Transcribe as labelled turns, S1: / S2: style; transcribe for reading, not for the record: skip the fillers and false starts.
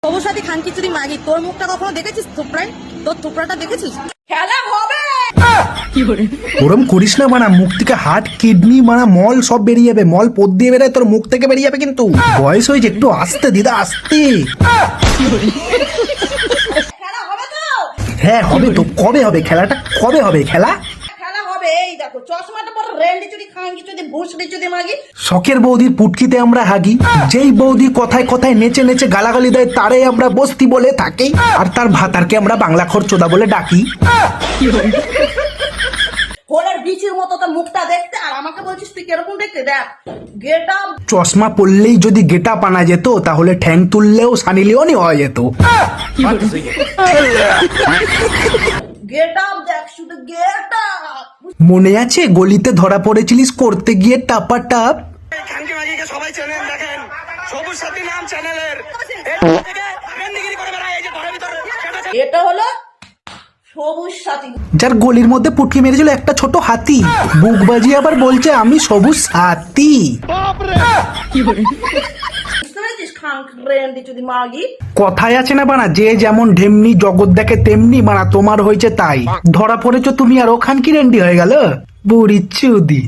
S1: সবুজ সাথী খানকি চুরি মাগি, তোর মুখটা কখনো দেখেছিস থুপড়ায়? তোর থুপড়াটা দেখেছিস?
S2: খেলা হবে।
S3: ওরম করিস না মানা, মুখ থেকে হার্ট কিডনি মানা মল সব বেরিয়ে যাবে। মল পদ দিয়ে বেরোয়, তোর মুখ থেকে বেরিয়ে যাবে কিন্তু। বয়স হয়েছে, একটু আস্তে দিদা আস্তে।
S2: খেলা হবে তো?
S3: হ্যাঁ হবে তো। কবে হবে খেলাটা? কবে হবে খেলা?
S2: খেলা হবে। এই দেখো চশমাটা পর রেন্ডি চুরি খাঙ্গি চুরি ভুসড়ি চুরি মাগি।
S3: শখের বৌদির পুটকিতে আমরা হাগি। যেই বৌদি কথায় কথায় নেচে নেচে গালাগালি দেয় তারে আমরা বস্তি বলে থাকি, আর তার ভাতারকে আমরা বাংলা খরচোদা বলে ডাকি।
S2: ফোনের বিচির মতো তো মুখটা দেখতে, আর আমাকে বলছিস তুই কিরকম দেখতে? দেখ গেট আপ।
S3: চশমা পরলেই যদি গেটা পানা যেত, তাহলে ঠ্যাং তুললেও সানি লিওনি হওয়া যেত।
S2: গেট আপ দেখ, শুধু গেট আপ।
S3: মনে আছে গলিতে ধরা পড়েছিলিস করতে গিয়ে টাপা টাপ?
S4: খানকি মাগিকে সবাই চেনেন, দেখেন সবুজ সাথী নাম চ্যানেলের।
S2: এটা হলো সবুজ সাথী,
S3: যার গলির মধ্যে পুটকি মেরেছিল একটা ছোট হাতি। বুক বাজিয়ে আবার বলছে আমি সবুজ সাথী।
S2: বুঝতে পেরেছিস? রেন্ডি চুরি মাগি।
S3: কথায় আছে না বানা, যে যেমন ঢেমনি জগৎ দেখে তেমনি বানা, তোমার হয়েছে তাই। ধরা পড়েছো তুমি আর ওখান কি রেন্ডি হয়ে গেল বুড়ি চুদি।